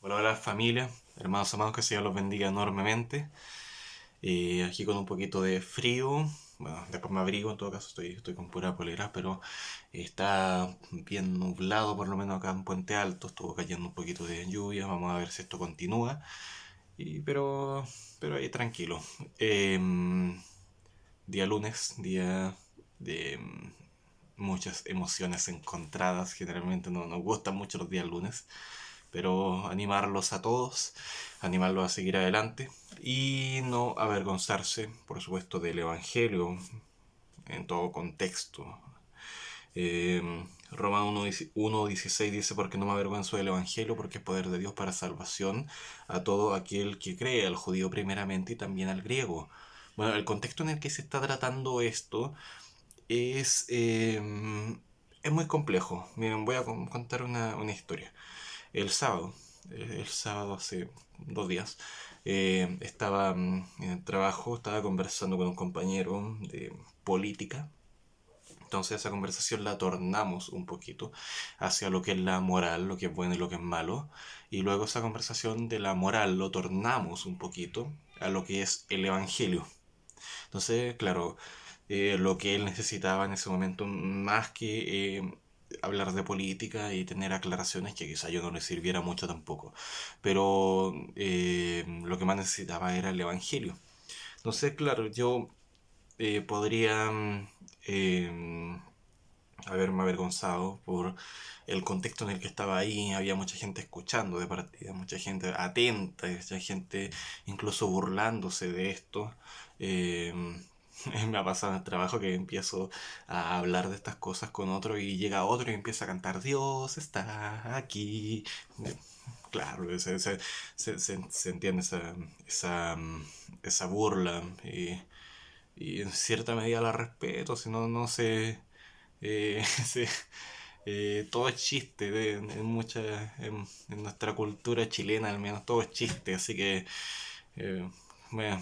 Hola, hola familia, hermanos amados, que el Señor los bendiga enormemente. Aquí con un poquito de frío, bueno, después me abrigo, en todo caso estoy con pura polera, pero está bien nublado, por lo menos acá en Puente Alto, estuvo cayendo un poquito de lluvia, vamos a ver si esto continúa, y, pero ahí tranquilo. Día lunes, día de muchas emociones encontradas, generalmente no nos gustan mucho los días lunes, pero animarlos a todos, animarlos a seguir adelante y no avergonzarse, por supuesto, del Evangelio en todo contexto. Romanos 1:16 dice: porque no me avergüenzo del Evangelio, porque es poder de Dios para salvación a todo aquel que cree, al judío primeramente y también al griego. Bueno, el contexto en el que se está tratando esto es, es muy complejo. Miren, voy a contar una historia. El sábado, el sábado hace 2 días, estaba en el trabajo, estaba conversando con un compañero de política. Entonces esa conversación la tornamos un poquito hacia lo que es la moral, lo que es bueno y lo que es malo. Y luego esa conversación de la moral lo tornamos un poquito a lo que es el Evangelio. Entonces, claro, lo que él necesitaba en ese momento, más que hablar de política y tener aclaraciones que quizá yo no le sirviera mucho tampoco, pero lo que más necesitaba era el Evangelio. Entonces, claro, yo podría haberme avergonzado por el contexto en el que estaba ahí. Había mucha gente escuchando de partida, mucha gente atenta, mucha gente incluso burlándose de esto. Eh, Me ha pasado en el trabajo que empiezo a hablar de estas cosas con otro y llega otro y empieza a cantar: Dios está aquí. Claro, se entiende esa burla, y en cierta medida la respeto, si no, no sé. Sí, todo es chiste, en nuestra cultura chilena al menos todo es chiste, así que eh, me,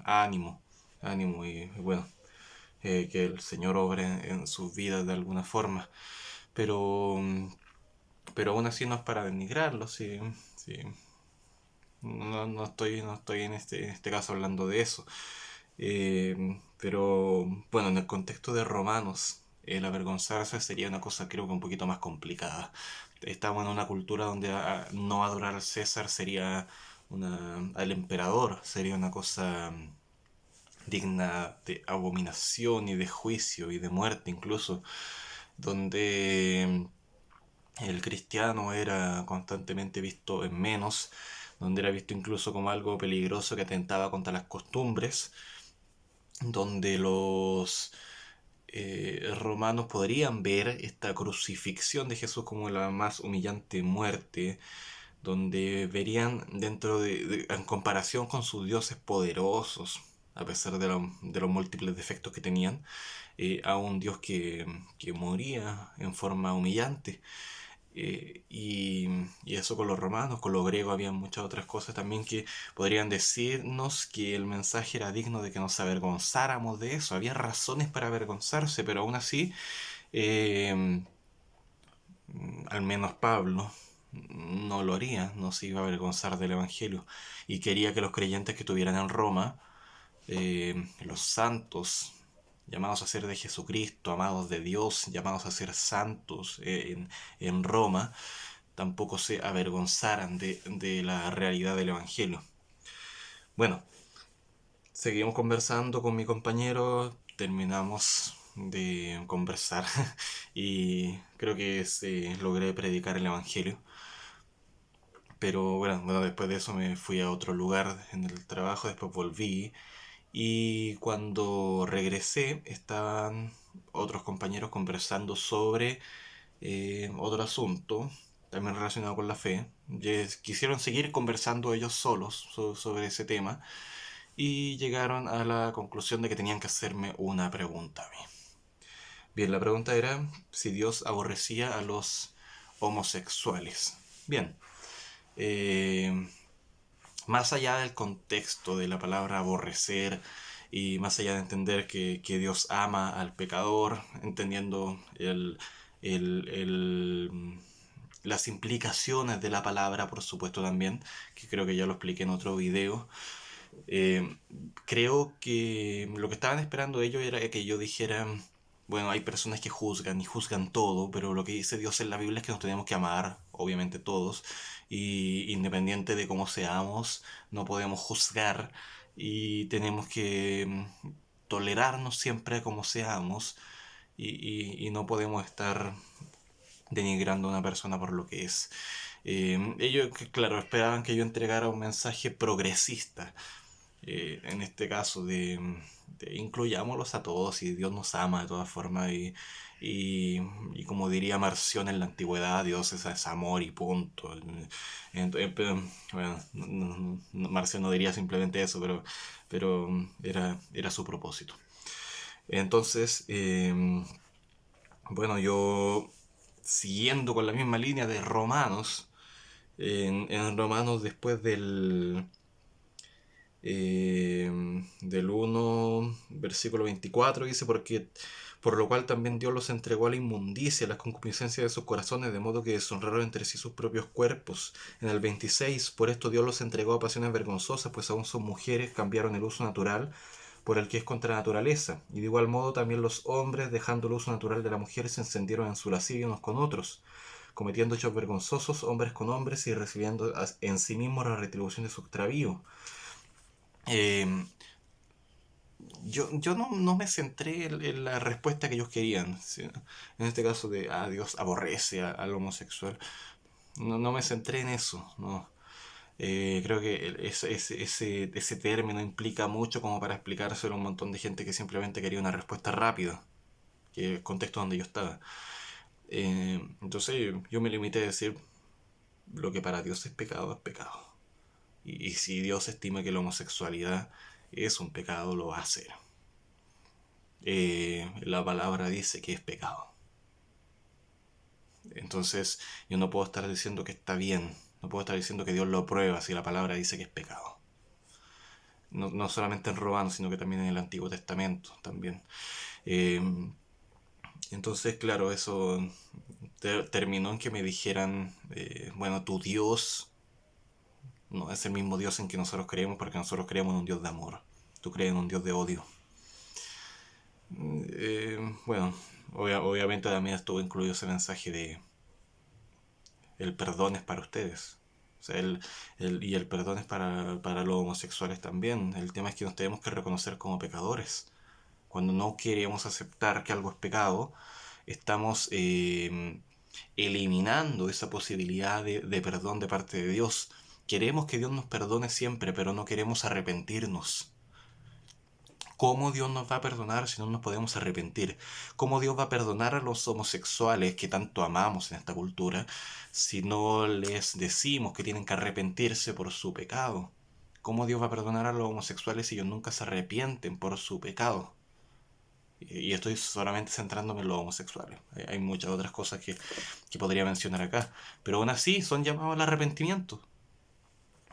ánimo, ánimo y bueno, que el Señor obre en sus vidas de alguna forma, pero, pero aún así no es para denigrarlo, sí, sí. No estoy en este caso hablando de eso. Pero bueno, en el contexto de Romanos, el avergonzarse sería una cosa creo que un poquito más complicada. Estamos en una cultura donde no adorar al César sería al emperador, sería una cosa digna de abominación y de juicio y de muerte incluso, donde el cristiano era constantemente visto en menos, donde era visto incluso como algo peligroso que atentaba contra las costumbres, donde los romanos podrían ver esta crucifixión de Jesús como la más humillante muerte, donde verían en comparación con sus dioses poderosos, a pesar de los múltiples defectos que tenían, a un Dios que moría en forma humillante. Y eso con los romanos, con los griegos había muchas otras cosas también que podrían decirnos que el mensaje era digno de que nos avergonzáramos de eso. Había razones para avergonzarse, pero aún así, eh, al menos Pablo no lo haría, no se iba a avergonzar del Evangelio. Y quería que los creyentes que estuvieran en Roma, los santos, llamados a ser de Jesucristo, amados de Dios, llamados a ser santos en Roma, tampoco se avergonzaran de la realidad del Evangelio. Bueno, seguimos conversando con mi compañero, terminamos de conversar y creo que logré predicar el Evangelio. Pero bueno, después de eso me fui a otro lugar en el trabajo, después volví y cuando regresé estaban otros compañeros conversando sobre otro asunto, también relacionado con la fe. Quisieron seguir conversando ellos solos sobre ese tema y llegaron a la conclusión de que tenían que hacerme una pregunta a mí. Bien, la pregunta era si Dios aborrecía a los homosexuales. Bien, eh, más allá del contexto de la palabra aborrecer y más allá de entender que Dios ama al pecador, entendiendo el, las implicaciones de la palabra, por supuesto también, que creo que ya lo expliqué en otro video. Eh, Creo que lo que estaban esperando ellos era que yo dijera, bueno, hay personas que juzgan y juzgan todo, pero lo que dice Dios en la Biblia es que nos tenemos que amar, obviamente todos, y independiente de cómo seamos, no podemos juzgar y tenemos que tolerarnos siempre como seamos y no podemos estar denigrando a una persona por lo que es. Ellos, claro, esperaban que yo entregara un mensaje progresista, en este caso de incluyámoslos a todos y Dios nos ama de todas formas y como diría Marción en la antigüedad, Dios es amor y punto. Bueno, Marción no diría simplemente eso, pero era su propósito. Entonces, bueno, yo siguiendo con la misma línea de Romanos, en Romanos después del 1, versículo 24, dice, porque por lo cual también Dios los entregó a la inmundicia, a las concupiscencias de sus corazones, de modo que deshonraron entre sí sus propios cuerpos. En el 26, por esto Dios los entregó a pasiones vergonzosas, pues aún son mujeres, cambiaron el uso natural por el que es contra naturaleza. Y de igual modo también los hombres, dejando el uso natural de la mujer, se encendieron en su lascivia unos con otros, cometiendo hechos vergonzosos hombres con hombres y recibiendo en sí mismos la retribución de su extravío. Eh, yo no me centré en la respuesta que ellos querían, ¿sí? En este caso de, Dios aborrece al homosexual. No me centré en eso, no. Creo que ese término implica mucho como para explicárselo a un montón de gente que simplemente quería una respuesta rápida, que es el contexto donde yo estaba. Entonces yo me limité a decir, lo que para Dios es pecado, es pecado. Y si Dios estima que la homosexualidad es un pecado, lo va a hacer. La palabra dice que es pecado. Entonces yo no puedo estar diciendo que está bien, no puedo estar diciendo que Dios lo aprueba si la palabra dice que es pecado. No solamente en Romanos, sino que también en el Antiguo Testamento también. Eh, entonces, claro, eso terminó en que me dijeran, bueno, tu Dios no es el mismo Dios en que nosotros creemos, porque nosotros creemos en un Dios de amor. Tú crees en un Dios de odio. Bueno, obviamente también estuvo incluido ese mensaje de el perdón es para ustedes. O sea, y el perdón es para los homosexuales también. El tema es que nos tenemos que reconocer como pecadores. Cuando no queremos aceptar que algo es pecado, estamos eliminando esa posibilidad de perdón de parte de Dios. Queremos que Dios nos perdone siempre, pero no queremos arrepentirnos. ¿Cómo Dios nos va a perdonar si no nos podemos arrepentir? ¿Cómo Dios va a perdonar a los homosexuales que tanto amamos en esta cultura si no les decimos que tienen que arrepentirse por su pecado? ¿Cómo Dios va a perdonar a los homosexuales si ellos nunca se arrepienten por su pecado? Y estoy solamente centrándome en los homosexuales. Hay muchas otras cosas que podría mencionar acá. Pero aún así son llamados al arrepentimiento.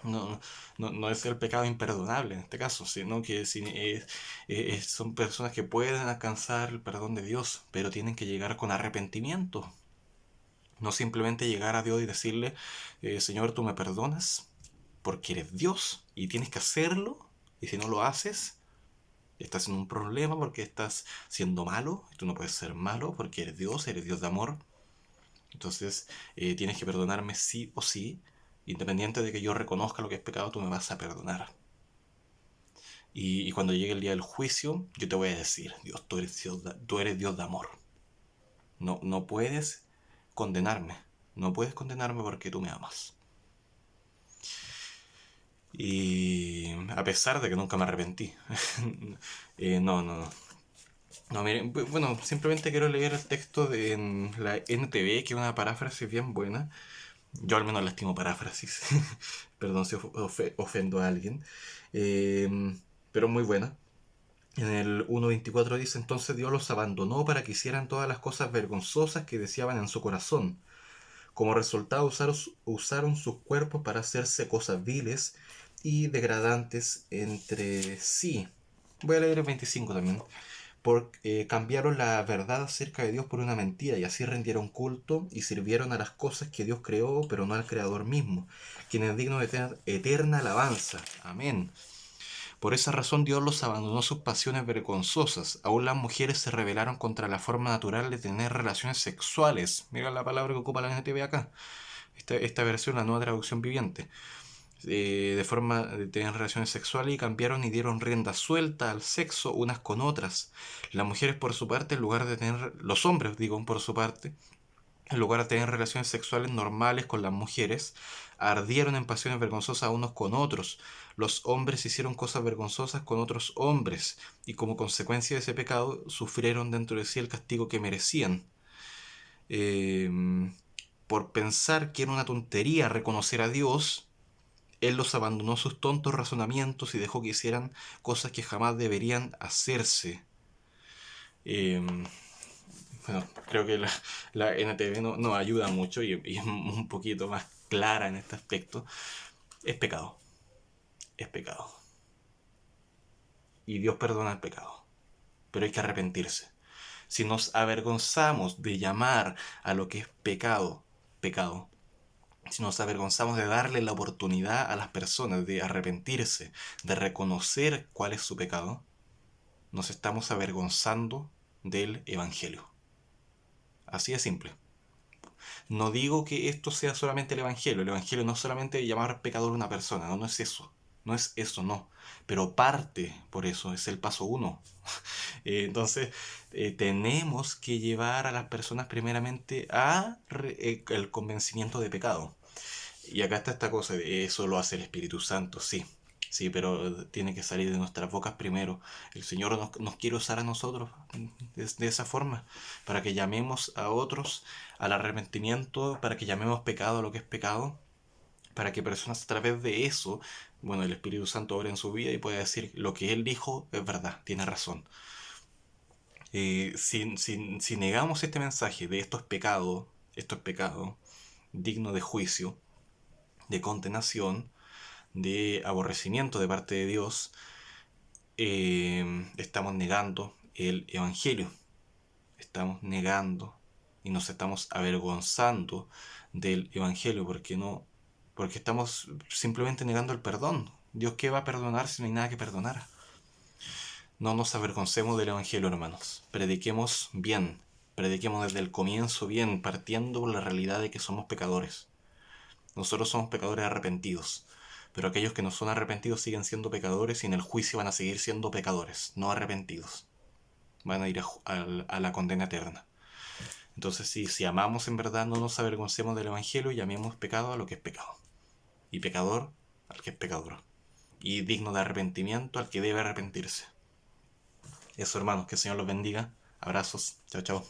No es el pecado imperdonable en este caso, sino que son personas que pueden alcanzar el perdón de Dios, pero tienen que llegar con arrepentimiento. No simplemente llegar a Dios y decirle, Señor, tú me perdonas porque eres Dios y tienes que hacerlo, y si no lo haces, estás en un problema porque estás siendo malo, y tú no puedes ser malo porque eres Dios de amor. Entonces, tienes que perdonarme sí o sí. Independiente de que yo reconozca lo que es pecado, tú me vas a perdonar. Y cuando llegue el día del juicio, yo te voy a decir, Dios, tú eres Dios de amor. No puedes condenarme. No puedes condenarme porque tú me amas. Y a pesar de que nunca me arrepentí. No. No, miren, bueno, simplemente quiero leer el texto de en la NTV, que es una paráfrasis bien buena. Yo al menos la estimo paráfrasis. Perdón si ofendo a alguien. Eh, pero muy buena. En el 1.24 dice, entonces Dios los abandonó para que hicieran todas las cosas vergonzosas que deseaban en su corazón. Como resultado usaron sus cuerpos para hacerse cosas viles y degradantes entre sí. Voy a leer el 25 también. cambiaron la verdad acerca de Dios por una mentira y así rindieron culto y sirvieron a las cosas que Dios creó, pero no al Creador mismo, quien es digno de eterna alabanza. Amén. Por esa razón Dios los abandonó sus pasiones vergonzosas. Aún las mujeres se rebelaron contra la forma natural de tener relaciones sexuales. Mira la palabra que ocupa la NTV acá. Esta versión, la nueva traducción viviente. De forma de tener relaciones sexuales y cambiaron y dieron rienda suelta al sexo unas con otras. Las mujeres por su parte, en lugar de tener, los hombres digo por su parte, en lugar de tener relaciones sexuales normales con las mujeres, ardieron en pasiones vergonzosas unos con otros. Los hombres hicieron cosas vergonzosas con otros hombres y como consecuencia de ese pecado sufrieron dentro de sí el castigo que merecían. Eh, por pensar que era una tontería reconocer a Dios, él los abandonó sus tontos razonamientos y dejó que hicieran cosas que jamás deberían hacerse. Eh, bueno, creo que la NTV no ayuda mucho y es un poquito más clara en este aspecto. Es pecado, es pecado. Y Dios perdona el pecado, pero hay que arrepentirse. Si nos avergonzamos de llamar a lo que es pecado, pecado, si nos avergonzamos de darle la oportunidad a las personas de arrepentirse, de reconocer cuál es su pecado, nos estamos avergonzando del Evangelio. Así de simple. No digo que esto sea solamente el Evangelio. El Evangelio no es solamente llamar pecador a una persona, no es eso. No es eso, no. Pero parte por eso, es el paso uno. Entonces, tenemos que llevar a las personas primeramente a el convencimiento de pecado. Y acá está esta cosa, eso lo hace el Espíritu Santo, sí. Sí, pero tiene que salir de nuestras bocas primero. El Señor nos quiere usar a nosotros de esa forma, para que llamemos a otros al arrepentimiento, para que llamemos pecado a lo que es pecado, para que personas a través de eso, bueno, el Espíritu Santo obre en su vida y pueda decir lo que Él dijo es verdad, tiene razón. Si negamos este mensaje de esto es pecado, digno de juicio, de condenación, de aborrecimiento de parte de Dios, estamos negando el Evangelio, estamos negando y nos estamos avergonzando del Evangelio porque estamos simplemente negando el perdón. Dios, ¿qué va a perdonar si no hay nada que perdonar? No nos avergoncemos del Evangelio, hermanos. Prediquemos bien, prediquemos desde el comienzo bien, partiendo por la realidad de que somos pecadores. Nosotros somos pecadores arrepentidos, pero aquellos que no son arrepentidos siguen siendo pecadores y en el juicio van a seguir siendo pecadores, no arrepentidos. Van a ir a la condena eterna. Entonces, si amamos en verdad, no nos avergoncemos del Evangelio y llamemos pecado a lo que es pecado. Y pecador al que es pecador. Y digno de arrepentimiento al que debe arrepentirse. Eso, hermanos, que el Señor los bendiga. Abrazos. Chao, chao.